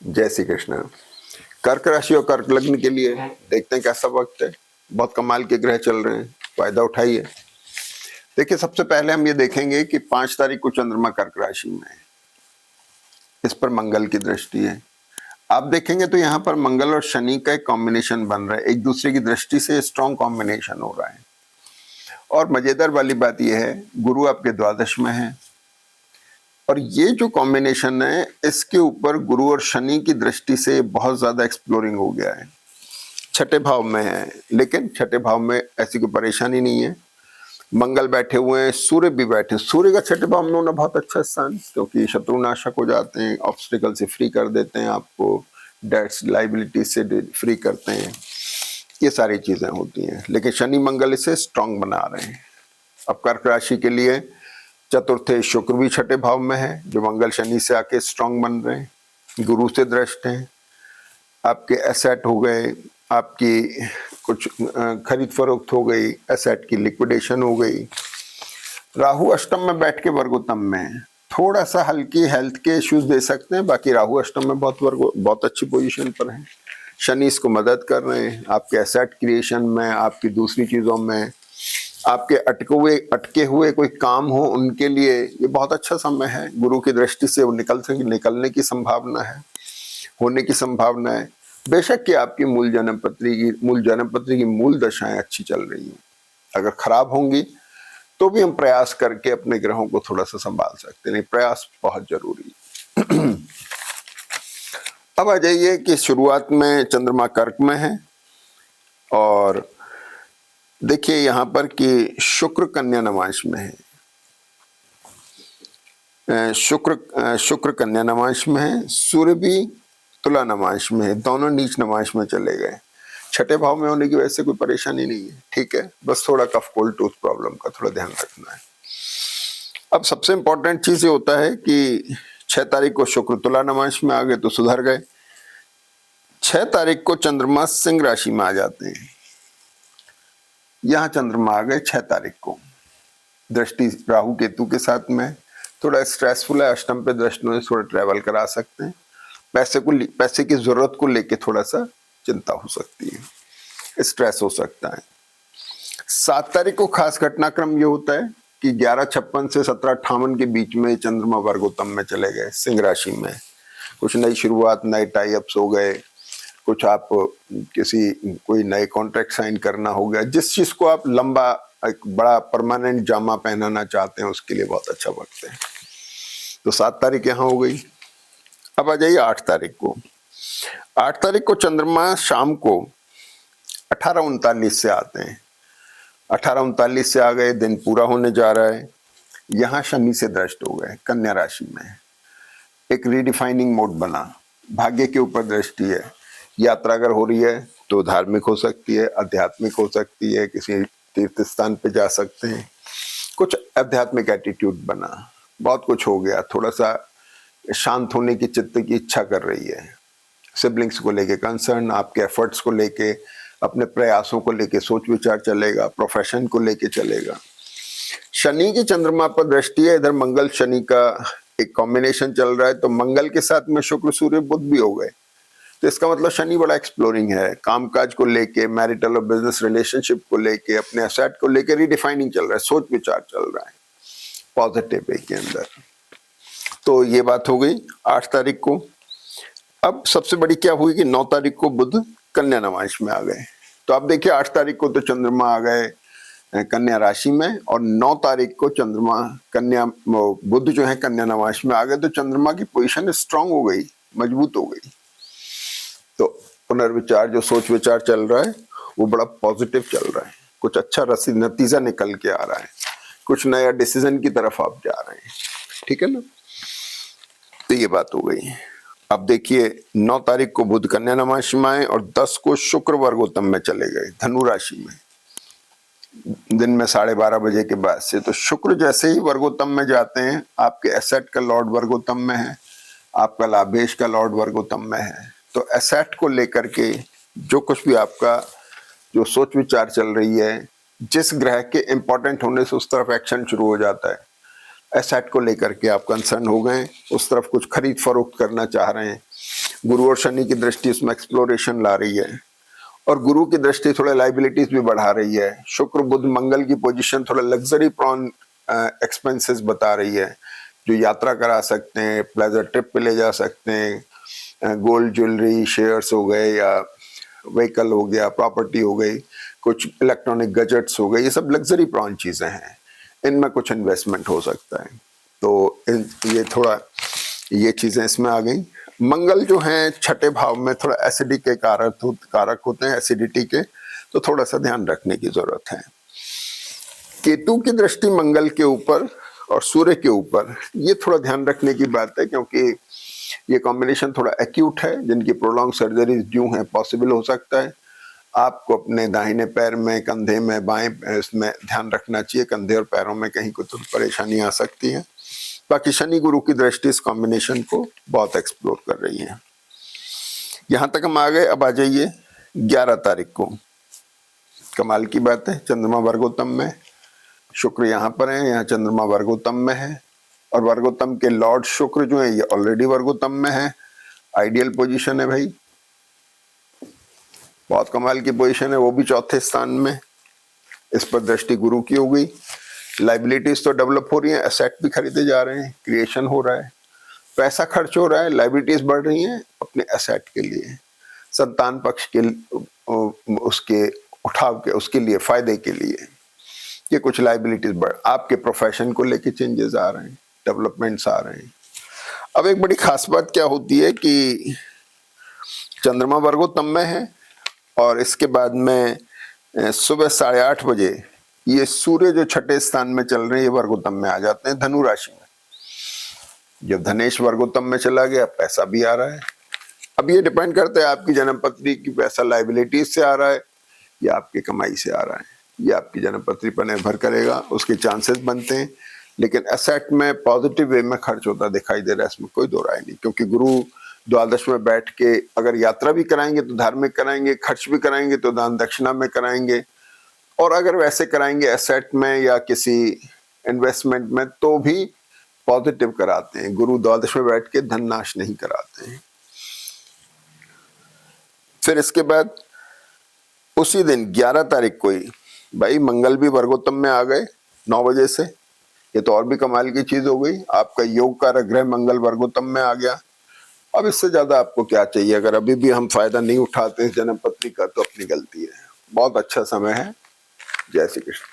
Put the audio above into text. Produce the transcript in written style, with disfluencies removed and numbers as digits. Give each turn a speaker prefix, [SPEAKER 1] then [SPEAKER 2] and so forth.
[SPEAKER 1] जय श्री कृष्ण। कर्क राशि और कर्क लग्न के लिए देखते हैं कैसा वक्त है। बहुत कमाल के ग्रह चल रहे हैं, फायदा उठाइए। देखिए, सबसे पहले हम ये देखेंगे कि 5 तारीख को चंद्रमा कर्क राशि में है, इस पर मंगल की दृष्टि है। आप देखेंगे तो यहाँ पर मंगल और शनि का एक कॉम्बिनेशन बन रहा है, एक दूसरे की दृष्टि से स्ट्रॉन्ग कॉम्बिनेशन हो रहा है। और मजेदार वाली बात यह है, गुरु आपके द्वादश में है और ये जो कॉम्बिनेशन है इसके ऊपर गुरु और शनि की दृष्टि से बहुत ज्यादा एक्सप्लोरिंग हो गया है। छठे भाव में है, लेकिन छठे भाव में ऐसी कोई परेशानी नहीं है। मंगल बैठे हुए हैं, सूर्य भी बैठे। सूर्य का छठे भाव में होना बहुत अच्छा स्थान, क्योंकि शत्रु नाशक हो जाते हैं, ऑब्स्टिकल से फ्री कर देते हैं, आपको डेट्स लाइबिलिटी से फ्री करते हैं, ये सारी चीजें होती हैं। लेकिन शनि मंगल इसे स्ट्रांग बना रहे हैं। अब कर्क राशि के लिए चतुर्थे शुक्र भी छठे भाव में है, जो मंगल शनि से आके स्ट्रांग बन रहे हैं, गुरु से दृष्ट हैं। आपके एसेट हो गए, आपकी कुछ खरीद फरोख्त हो गई, एसेट की लिक्विडेशन हो गई। राहु अष्टम में बैठ के वर्गोत्तम में थोड़ा सा हल्की हेल्थ के इश्यूज दे सकते हैं, बाकी राहु अष्टम में बहुत अच्छी पोजीशन पर है। शनि इसको मदद कर रहे हैं आपके एसेट क्रिएशन में, आपकी दूसरी चीजों में। आपके अटके हुए कोई काम हो उनके लिए ये बहुत अच्छा समय है। गुरु की दृष्टि से वो निकलने की संभावना है, होने की संभावना है। बेशक कि आपकी मूल जन्म पत्री की मूल दशाएं अच्छी चल रही हैं, अगर खराब होंगी तो भी हम प्रयास करके अपने ग्रहों को थोड़ा सा संभाल सकते हैं। प्रयास बहुत जरूरी है। अब आ जाइए कि शुरुआत में चंद्रमा कर्क में है और देखिए यहाँ पर कि शुक्र कन्या नवांश में है। शुक्र कन्या नवांश में है, सूर्य भी तुला नवांश में है, दोनों नीच नवांश में चले गए। छठे भाव में होने की वजह से कोई परेशानी नहीं है, ठीक है। बस थोड़ा कफ कोल्ड टूथ प्रॉब्लम का थोड़ा ध्यान रखना है। अब सबसे इंपॉर्टेंट चीज ये होता है कि 6 तारीख को शुक्र तुला नवांश में आ गए तो सुधर गए। 6 तारीख को चंद्रमा सिंह राशि में आ जाते हैं। यहाँ चंद्रमा आ गए 6 तारीख को, दृष्टि राहु केतु के साथ में। थोड़ा स्ट्रेसफुल है, अष्टम पे दृष्टि में थोड़ा ट्रेवल करा सकते हैं। पैसे की जरूरत को लेके थोड़ा सा चिंता हो सकती है, स्ट्रेस हो सकता है। 7 तारीख को खास घटनाक्रम ये होता है कि 11:56 से 17:58 के बीच में चंद्रमा वर्गोत्तम में चले गए सिंह राशि में। कुछ नई शुरुआत, नए टाई अप्स हो गए, कुछ आप कोई नए कॉन्ट्रैक्ट साइन करना हो गया। जिस चीज को आप लंबा एक बड़ा परमानेंट जामा पहनाना चाहते हैं उसके लिए बहुत अच्छा वक्त है। तो 7 तारीख यहाँ हो गई। अब आ जाइए 8 तारीख को। 8 तारीख को चंद्रमा शाम को 18:39 से आते हैं। 18:39 से आ गए, दिन पूरा होने जा रहा है। यहाँ शनि से दृष्ट हो गए कन्या राशि में, एक रीडिफाइनिंग मोड बना, भाग्य के ऊपर दृष्टि है। यात्रा अगर हो रही है तो धार्मिक हो सकती है, आध्यात्मिक हो सकती है, किसी तीर्थ स्थान पे जा सकते हैं। कुछ आध्यात्मिक एटीट्यूड बना, बहुत कुछ हो गया। थोड़ा सा शांत होने की चित्त की इच्छा कर रही है। सिबलिंग्स को लेके कंसर्न, आपके एफर्ट्स को लेके, अपने प्रयासों को लेके सोच विचार चलेगा, प्रोफेशन को लेके चलेगा। शनि की चंद्रमा पर दृष्टि है, इधर मंगल शनि का एक कॉम्बिनेशन चल रहा है, तो मंगल के साथ में शुक्र सूर्य बुध भी हो गए। तो इसका मतलब शनि बड़ा एक्सप्लोरिंग है, कामकाज को लेके, मैरिटल और बिजनेस रिलेशनशिप को लेके, अपने एसेट को लेके रीडिफाइनिंग चल रहा है, सोच विचार चल रहा है पॉजिटिव वे के अंदर। तो ये बात हो गई 8 तारीख को। अब सबसे बड़ी क्या हुई कि 9 तारीख को बुध कन्या नवांश में आ गए। तो आप देखिए 8 तारीख को तो चंद्रमा आ गए कन्या राशि में और 9 तारीख को बुध जो है कन्या नवांश में आ गए। तो चंद्रमा की पोजीशन स्ट्रांग हो गई, मजबूत हो गई। तो पुनर्विचार, जो सोच विचार चल रहा है वो बड़ा पॉजिटिव चल रहा है, कुछ अच्छा नतीजा निकल के आ रहा है, कुछ नया डिसीजन की तरफ आप जा रहे हैं, ठीक है ना। तो ये बात हो गई। अब देखिए 9 तारीख को बुध कन्या नवांश में आए और 10 को शुक्र वर्गोत्तम में चले गए धनु राशि में, दिन में 12:30 बजे के बाद से। तो शुक्र जैसे ही वर्गोत्तम में जाते हैं, आपके एसेट का लॉर्ड वर्गोत्तम में है, आपका लाभेश का लॉर्ड वर्गोत्तम में है। तो एसेट को लेकर के जो कुछ भी आपका जो सोच विचार चल रही है, जिस ग्रह के इंपॉर्टेंट होने से उस तरफ एक्शन शुरू हो जाता है। एसेट को लेकर के आप कंसर्न हो गए, उस तरफ कुछ खरीद फरोख्त करना चाह रहे हैं, गुरु और शनि की दृष्टि उसमें एक्सप्लोरेशन ला रही है, और गुरु की दृष्टि थोड़ा लाइबिलिटीज भी बढ़ा रही है। शुक्र बुध मंगल की पोजीशन थोड़ा लग्जरी प्रॉन एक्सपेंसेस बता रही है, जो यात्रा करा सकते हैं, प्लेजर ट्रिप पे ले जा सकते हैं, गोल्ड ज्वेलरी, शेयर्स हो गए, या व्हीकल हो गया, प्रॉपर्टी हो गई, कुछ इलेक्ट्रॉनिक गैजेट्स हो गए, ये सब लग्जरी प्रॉन चीजें हैं, इनमें कुछ इन्वेस्टमेंट हो सकता है। तो ये थोड़ा ये चीजें इसमें आ गई। मंगल जो है छठे भाव में थोड़ा एसिडिक के कारक होते हैं, एसिडिटी के, तो थोड़ा सा ध्यान रखने की जरूरत है। केतु की दृष्टि मंगल के ऊपर और सूर्य के ऊपर, ये थोड़ा ध्यान रखने की बात है, क्योंकि ये कॉम्बिनेशन थोड़ा एक्यूट है। जिनकी प्रोलॉन्ग सर्जरीज ड्यू है, पॉसिबल हो सकता है। आपको अपने दाहिने पैर में, कंधे में, बाएं इसमें ध्यान रखना चाहिए, कंधे और पैरों में कहीं कुछ परेशानी आ सकती है। बाकी शनि गुरु की दृष्टि इस कॉम्बिनेशन को बहुत एक्सप्लोर कर रही है। यहां तक हम आ गए। अब आ जाइए 11 तारीख को। कमाल की बात है, चंद्रमा वर्गोत्तम में, शुक्र यहाँ पर है, यहाँ चंद्रमा वर्गोत्तम में है, और वर्गोत्तम के लॉर्ड शुक्र जो है ये ऑलरेडी वर्गोत्तम में है। आइडियल पोजीशन है भाई, बहुत कमाल की पोजीशन है, वो भी चौथे स्थान में। इस पर दृष्टि गुरु की हो गई। लाइबिलिटीज तो डेवलप हो रही है, एसेट भी खरीदे जा रहे हैं, क्रिएशन हो रहा है, पैसा खर्च हो रहा है, लाइबिलिटीज बढ़ रही हैं अपने एसेट के लिए, संतान पक्ष के उसके उठाव के, उसके लिए, फायदे के लिए। ये कुछ लाइबिलिटीज बढ़, आपके प्रोफेशन को लेके चेंजेस आ रहे हैं, डेवलपमेंट्स आ रहे हैं। अब एक बड़ी खास बात क्या होती है कि चंद्रमा वर्गोत्तम में है, और इसके बाद में सुबह 8:30 बजे ये सूर्य जो छठे स्थान में चल रहे हैं, ये वर्गोत्तम में आ जाते हैं, धनु राशि में। जब धनेश वर्गोत्तम में चला गया, पैसा भी आ रहा है। अब ये डिपेंड करता है आपकी जन्म पत्री की पैसा लाइबिलिटीज से आ रहा है या आपकी कमाई से आ रहा है, ये आपकी जन्म पत्री पर निर्भर करेगा, उसके चांसेस बनते हैं। लेकिन एसेट में पॉजिटिव वे में खर्च होता दिखाई दे रहा है, इसमें कोई दो राय नहीं, क्योंकि गुरु द्वादश में बैठ के अगर यात्रा भी कराएंगे तो धार्मिक कराएंगे, खर्च भी कराएंगे तो दान दक्षिणा में कराएंगे, और अगर वैसे कराएंगे एसेट में या किसी इन्वेस्टमेंट में तो भी पॉजिटिव कराते हैं। गुरु द्वादश में बैठ के धन नाश नहीं कराते हैं। फिर इसके बाद उसी दिन 11 तारीख को ही भाई मंगल भी वर्गोत्तम में आ गए 9 बजे से। ये तो और भी कमाल की चीज हो गई, आपका योग कारक ग्रह मंगल वर्गोत्तम में आ गया। अब इससे ज्यादा आपको क्या चाहिए? अगर अभी भी हम फायदा नहीं उठाते जन्म पत्री का तो अपनी गलती है। बहुत अच्छा समय है। जय श्री कृष्ण।